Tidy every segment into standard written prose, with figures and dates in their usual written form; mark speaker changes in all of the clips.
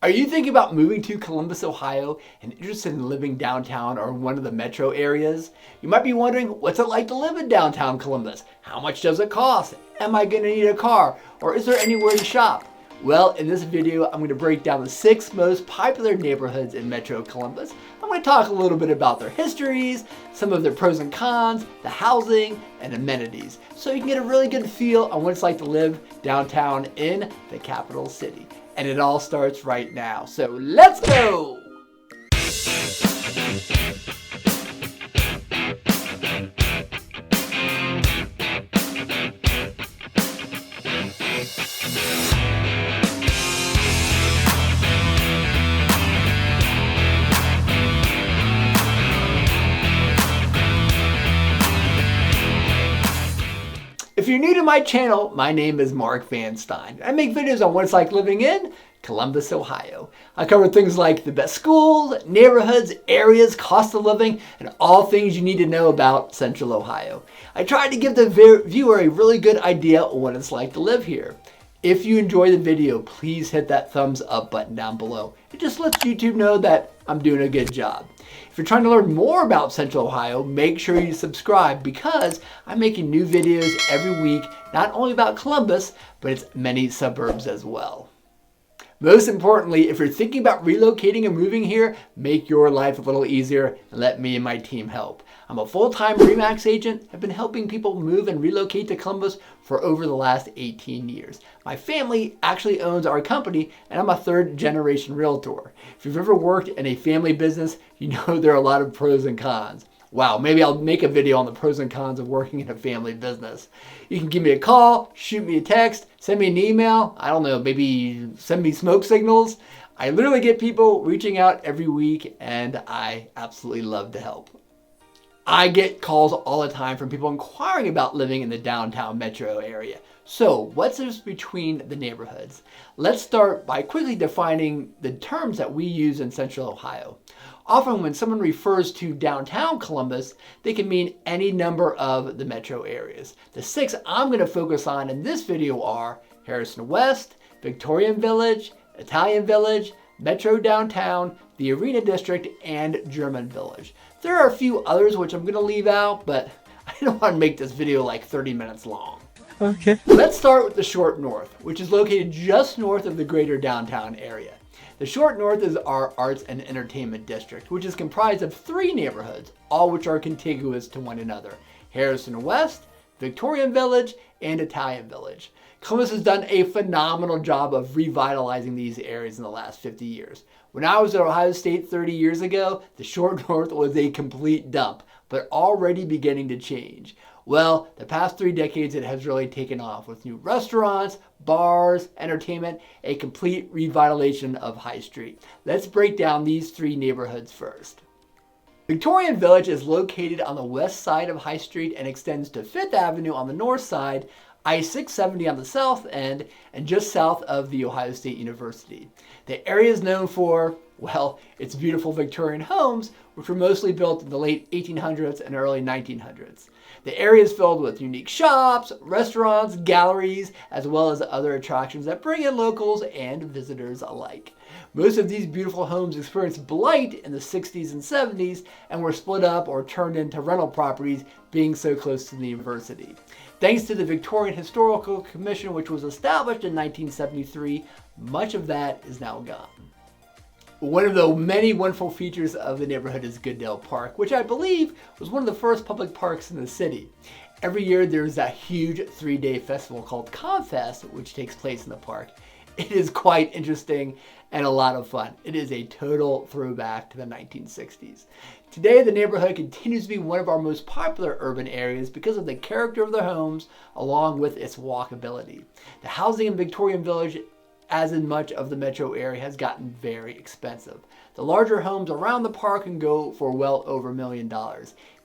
Speaker 1: Are you thinking about moving to Columbus, Ohio and interested in living downtown or in one of the metro areas? You might be wondering, what's it like to live in downtown Columbus? How much does it cost? Am I going to need a car? Or is there anywhere to shop? Well, in this video, I'm going to break down the 6 most popular neighborhoods in Metro Columbus. I'm going to talk a little bit about their histories, some of their pros and cons, the housing, and amenities, so you can get a really good feel on what it's like to live downtown in the capital city. And it all starts right now. So let's go! If you're new to my channel, my name is Mark Van Stein. I make videos on what it's like living in Columbus, Ohio. I cover things like the best schools, neighborhoods, areas, cost of living, and all things you need to know about Central Ohio. I try to give the viewer a really good idea of what it's like to live here. If you enjoy the video, please hit that thumbs up button down below. It just lets YouTube know that I'm doing a good job. If you're trying to learn more about Central Ohio, make sure you subscribe because I'm making new videos every week, not only about Columbus, but its many suburbs as well. Most importantly, if you're thinking about relocating and moving here, make your life a little easier and let me and my team help. I'm a full-time RE/MAX agent. I've been helping people move and relocate to Columbus for over the last 18 years. My family actually owns our company and I'm a third-generation realtor. If you've ever worked in a family business, you know there are a lot of pros and cons. Wow, maybe I'll make a video on the pros and cons of working in a family business. You can give me a call, shoot me a text, send me an email, I don't know, maybe send me smoke signals. I literally get people reaching out every week and I absolutely love to help. I get calls all the time from people inquiring about living in the downtown metro area. So what's this between the neighborhoods? Let's start by quickly defining the terms that we use in Central Ohio. Often when someone refers to downtown Columbus, they can mean any number of the metro areas. The 6 I'm going to focus on in this video are Harrison West, Victorian Village, Italian Village, Metro Downtown, the Arena District, and German Village. There are a few others which I'm going to leave out, but I don't want to make this video like 30 minutes long. Okay. Let's start with the Short North, which is located just north of the greater downtown area. The Short North is our Arts and Entertainment District, which is comprised of 3 neighborhoods, all which are contiguous to one another: Harrison West, Victorian Village, and Italian Village. Columbus has done a phenomenal job of revitalizing these areas in the last 50 years. When I was at Ohio State 30 years ago, the Short North was a complete dump, but already beginning to change. Well, the past 3 decades it has really taken off with new restaurants, bars, entertainment, a complete revitalization of High Street. Let's break down these 3 neighborhoods first. Victorian Village is located on the west side of High Street and extends to 5th Avenue on the north side, I-670 on the south end, and just south of the Ohio State University. The area is known for, well, its beautiful Victorian homes, which were mostly built in the late 1800s and early 1900s. The area is filled with unique shops, restaurants, galleries, as well as other attractions that bring in locals and visitors alike. Most of these beautiful homes experienced blight in the 60s and 70s and were split up or turned into rental properties, being so close to the university. Thanks to the Victorian Historical Commission, which was established in 1973, much of that is now gone. One of the many wonderful features of the neighborhood is Goodale Park, which I believe was one of the first public parks in the city. Every year there's a huge 3-day festival called ConFest, which takes place in the park. It is quite interesting and a lot of fun. It is a total throwback to the 1960s. Today, the neighborhood continues to be one of our most popular urban areas because of the character of the homes, along with its walkability. The housing in Victorian Village, as in much of the metro area, has gotten very expensive. The larger homes around the park can go for well over $1 million.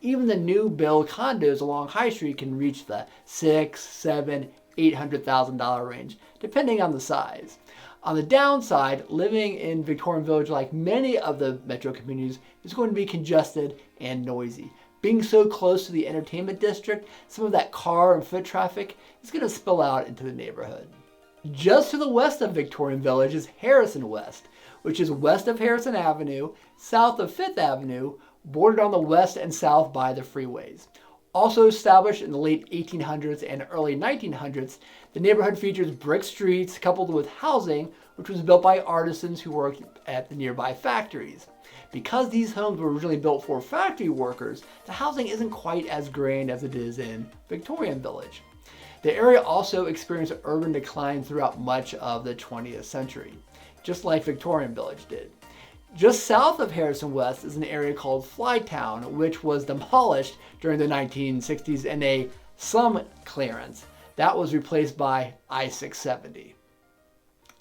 Speaker 1: Even the new build condos along High Street can reach the $600,000, $700,000, $800,000 range, depending on the size. On the downside, living in Victorian Village, like many of the metro communities, is going to be congested and noisy. Being so close to the entertainment district, some of that car and foot traffic is going to spill out into the neighborhood. Just to the west of Victorian Village is Harrison West, which is west of Harrison Avenue, south of Fifth Avenue, bordered on the west and south by the freeways. Also established in the late 1800s and early 1900s, the neighborhood features brick streets coupled with housing, which was built by artisans who worked at the nearby factories. Because these homes were originally built for factory workers, the housing isn't quite as grand as it is in Victorian Village. The area also experienced urban decline throughout much of the 20th century, just like Victorian Village did. Just south of Harrison West is an area called Flytown, which was demolished during the 1960s in a slum clearance that was replaced by I-670.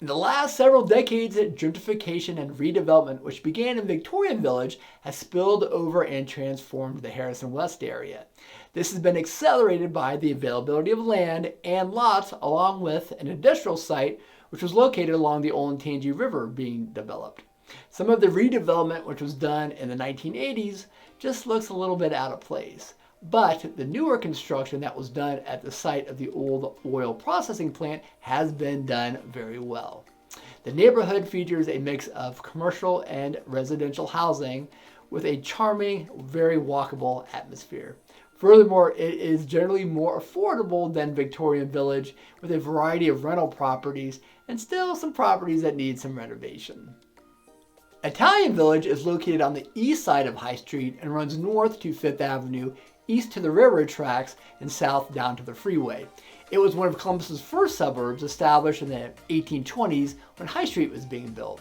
Speaker 1: In the last several decades, gentrification and redevelopment, which began in Victorian Village, has spilled over and transformed the Harrison West area. This has been accelerated by the availability of land and lots, along with an industrial site which was located along the Olentangy River being developed. Some of the redevelopment which was done in the 1980s just looks a little bit out of place. But the newer construction that was done at the site of the old oil processing plant has been done very well. The neighborhood features a mix of commercial and residential housing with a charming, very walkable atmosphere. Furthermore, it is generally more affordable than Victorian Village with a variety of rental properties and still some properties that need some renovation. Italian Village is located on the east side of High Street and runs north to Fifth Avenue, east to the railroad tracks, and south down to the freeway. It was one of Columbus's first suburbs, established in the 1820s when High Street was being built.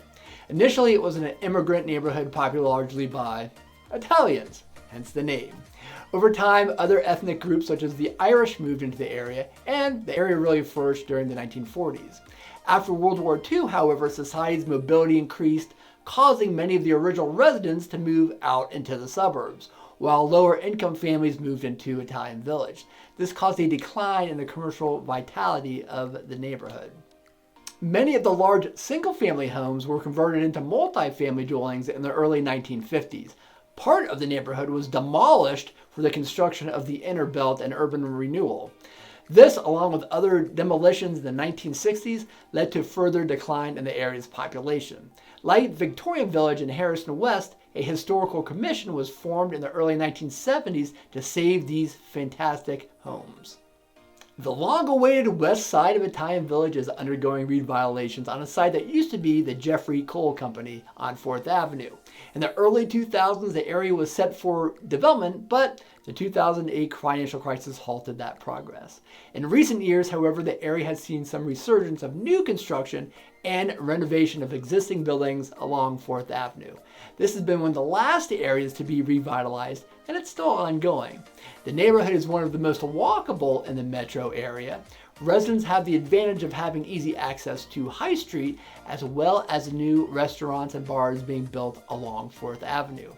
Speaker 1: Initially, it was an immigrant neighborhood populated largely by Italians, hence the name. Over time, other ethnic groups such as the Irish moved into the area, and the area really flourished during the 1940s. After World War II, however, society's mobility increased, causing many of the original residents to move out into the suburbs, while lower income families moved into Italian Village. This caused a decline in the commercial vitality of the neighborhood. Many of the large single-family homes were converted into multi-family dwellings in the early 1950s. Part of the neighborhood was demolished for the construction of the inner belt and urban renewal. This, along with other demolitions in the 1960s, led to further decline in the area's population. Like Victorian Village and Harrison West, a historical commission was formed in the early 1970s to save these fantastic homes. The long-awaited west side of Italian Village is undergoing revitalizations on a site that used to be the Jeffrey Coal Company on 4th Avenue. In the early 2000s, the area was set for development, but the 2008 financial crisis halted that progress. In recent years, however, the area has seen some resurgence of new construction and renovation of existing buildings along 4th Avenue. This has been one of the last areas to be revitalized, and it's still ongoing. The neighborhood is one of the most walkable in the metro area. Residents have the advantage of having easy access to High Street, as well as new restaurants and bars being built along 4th Avenue.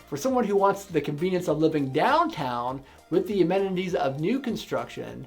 Speaker 1: For someone who wants the convenience of living downtown with the amenities of new construction,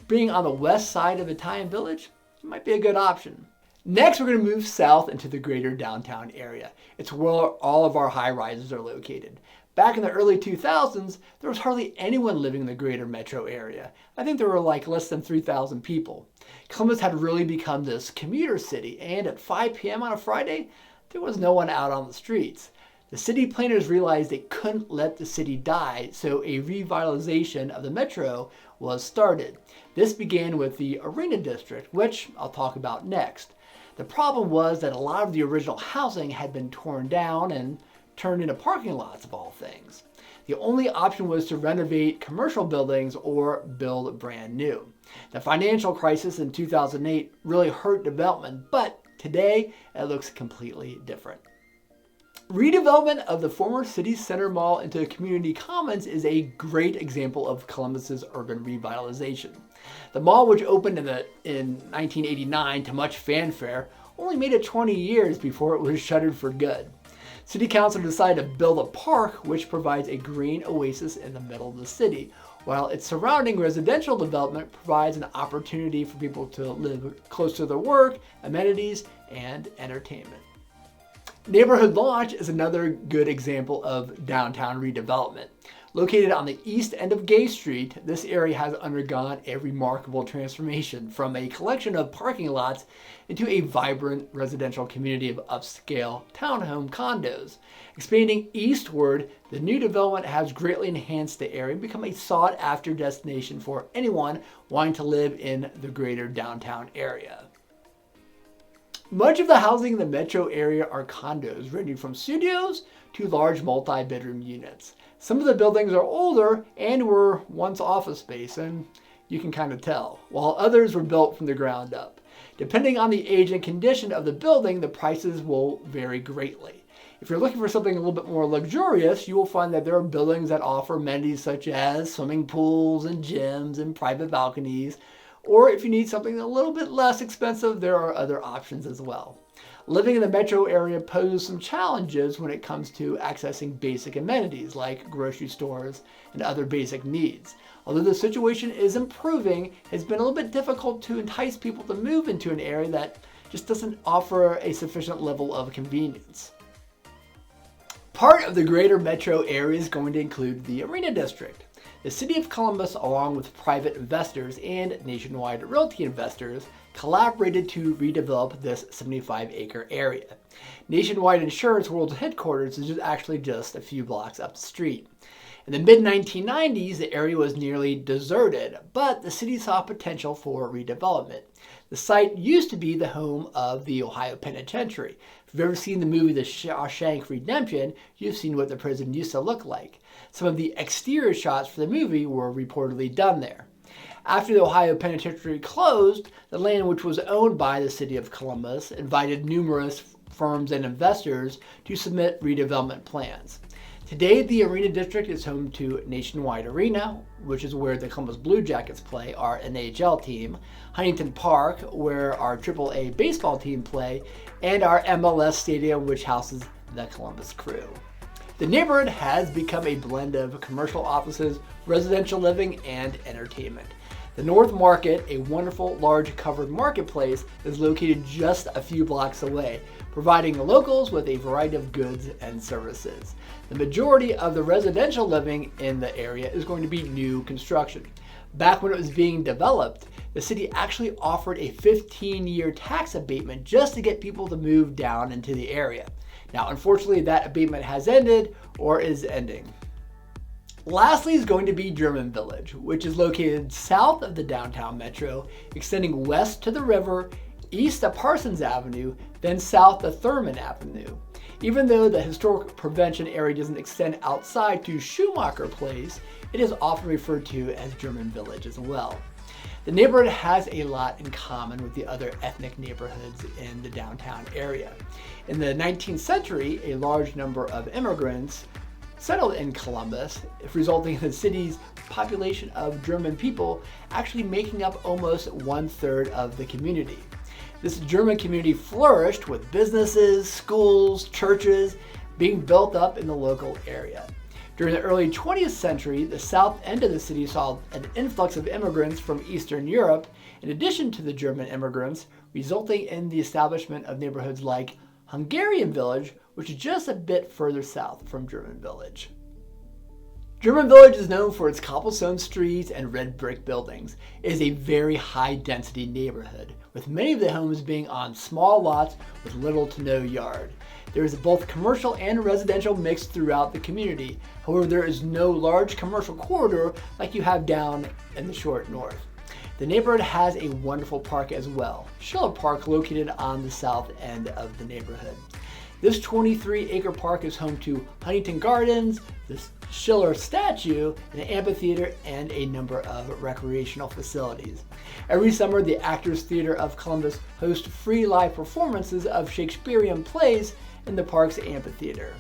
Speaker 1: being on the west side of Italian Village might be a good option. Next, we're going to move south into the greater downtown area. It's where all of our high-rises are located. Back in the early 2000s, there was hardly anyone living in the greater metro area. I think there were like less than 3,000 people. Columbus had really become this commuter city, and at 5 p.m. on a Friday, there was no one out on the streets. The city planners realized they couldn't let the city die, so a revitalization of the metro was started. This began with the Arena District, which I'll talk about next. The problem was that a lot of the original housing had been torn down and turned into parking lots of all things. The only option was to renovate commercial buildings or build brand new. The financial crisis in 2008 really hurt development, but today it looks completely different. Redevelopment of the former city center mall into community commons is a great example of Columbus's urban revitalization. The mall, which opened in 1989 to much fanfare, only made it 20 years before it was shuttered for good. City Council decided to build a park which provides a green oasis in the middle of the city, while its surrounding residential development provides an opportunity for people to live close to their work, amenities, and entertainment. Neighborhood Launch is another good example of downtown redevelopment. Located on the east end of Gay Street, this area has undergone a remarkable transformation from a collection of parking lots into a vibrant residential community of upscale townhome condos. Expanding eastward, the new development has greatly enhanced the area and become a sought-after destination for anyone wanting to live in the greater downtown area. Much of the housing in the metro area are condos, ranging from studios to large multi-bedroom units. Some of the buildings are older and were once office space, and you can kind of tell, while others were built from the ground up. Depending on the age and condition of the building, the prices will vary greatly. If you're looking for something a little bit more luxurious, you will find that there are buildings that offer amenities such as swimming pools and gyms and private balconies. Or if you need something a little bit less expensive, there are other options as well. Living in the metro area poses some challenges when it comes to accessing basic amenities like grocery stores and other basic needs. Although the situation is improving, it's been a little bit difficult to entice people to move into an area that just doesn't offer a sufficient level of convenience. Part of the greater metro area is going to include the Arena District. The City of Columbus, along with private investors and nationwide realty investors, collaborated to redevelop this 75-acre area. Nationwide Insurance World's headquarters is actually just a few blocks up the street. In the mid-1990s, the area was nearly deserted, but the city saw potential for redevelopment. The site used to be the home of the Ohio Penitentiary. If you've ever seen the movie The Shawshank Redemption, you've seen what the prison used to look like. Some of the exterior shots for the movie were reportedly done there. After the Ohio Penitentiary closed, the land, which was owned by the City of Columbus, invited numerous firms and investors to submit redevelopment plans. Today, the Arena District is home to Nationwide Arena, which is where the Columbus Blue Jackets play, our NHL team, Huntington Park, where our AAA baseball team play, and our MLS Stadium, which houses the Columbus Crew. The neighborhood has become a blend of commercial offices, residential living, and entertainment. The North Market, a wonderful large covered marketplace, is located just a few blocks away, providing locals with a variety of goods and services. The majority of the residential living in the area is going to be new construction. Back when it was being developed, the city actually offered a 15-year tax abatement just to get people to move down into the area. Now, unfortunately, that abatement has ended or is ending. Lastly is going to be German Village, which is located south of the downtown metro, extending west to the river, east of Parsons Avenue, then south of Thurman Avenue. Even though the historic prevention area doesn't extend outside to Schumacher Place, it is often referred to as German Village as well. The neighborhood has a lot in common with the other ethnic neighborhoods in the downtown area. In the 19th century, a large number of immigrants settled in Columbus, resulting in the city's population of German people actually making up almost 1/3 of the community. This German community flourished with businesses, schools, churches being built up in the local area. During the early 20th century, the south end of the city saw an influx of immigrants from Eastern Europe, in addition to the German immigrants, resulting in the establishment of neighborhoods like Hungarian Village, which is just a bit further south from German Village. German Village is known for its cobblestone streets and red brick buildings. It is a very high-density neighborhood, with many of the homes being on small lots with little to no yard. There is both commercial and residential mixed throughout the community. However, there is no large commercial corridor like you have down in the short north. The neighborhood has a wonderful park as well, Schiller Park, located on the south end of the neighborhood. This 23-acre park is home to Huntington Gardens, the Schiller statue, an amphitheater, and a number of recreational facilities. Every summer, the Actors Theater of Columbus hosts free live performances of Shakespearean plays in the park's amphitheater.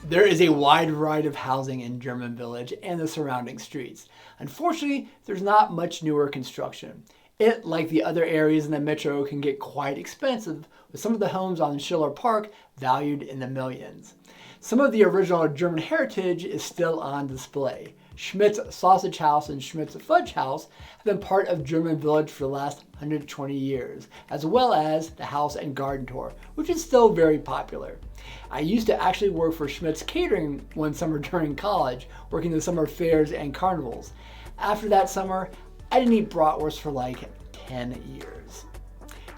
Speaker 1: There is a wide variety of housing in German Village and the surrounding streets. Unfortunately, there's not much newer construction. It, like the other areas in the metro, can get quite expensive, with some of the homes on Schiller Park valued in the millions. Some of the original German heritage is still on display. Schmidt's Sausage House and Schmidt's Fudge House have been part of German Village for the last 120 years, as well as the House and Garden Tour, which is still very popular. I used to actually work for Schmidt's Catering one summer during college, working the summer fairs and carnivals. After that summer, I didn't eat bratwurst for like 10 years.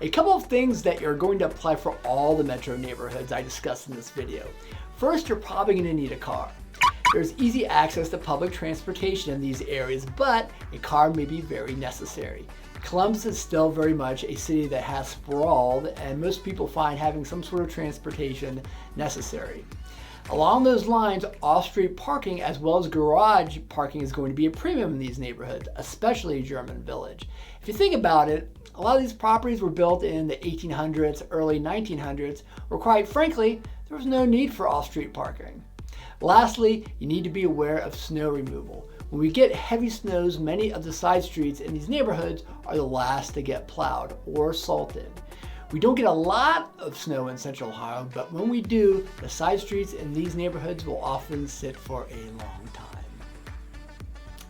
Speaker 1: A couple of things that you're going to apply for all the metro neighborhoods I discussed in this video. First, you're probably going to need a car. There's easy access to public transportation in these areas, but a car may be very necessary. Columbus is still very much a city that has sprawled, and most people find having some sort of transportation necessary. Along those lines, off-street parking as well as garage parking is going to be a premium in these neighborhoods, especially German Village. If you think about it, a lot of these properties were built in the 1800s, early 1900s, where quite frankly, there was no need for off-street parking. Lastly, you need to be aware of snow removal. When we get heavy snows, many of the side streets in these neighborhoods are the last to get plowed or salted. We don't get a lot of snow in Central Ohio, but when we do, the side streets in these neighborhoods will often sit for a long time.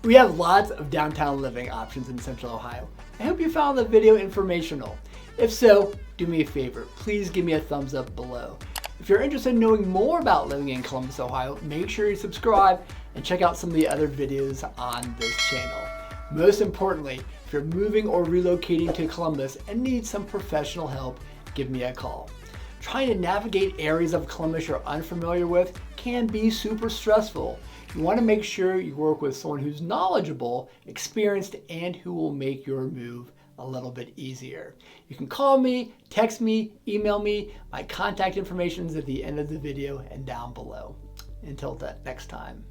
Speaker 1: We have lots of downtown living options in Central Ohio. I hope you found the video informational. If so, do me a favor, please give me a thumbs up below. If you're interested in knowing more about living in Columbus, Ohio, make sure you subscribe and check out some of the other videos on this channel. Most importantly, if you're moving or relocating to Columbus and need some professional help, give me a call. Trying to navigate areas of Columbus you're unfamiliar with can be super stressful. You want to make sure you work with someone who's knowledgeable, experienced, and who will make your move a little bit easier. You can call me, text me, email me. My contact information is at the end of the video and down below. Until next time.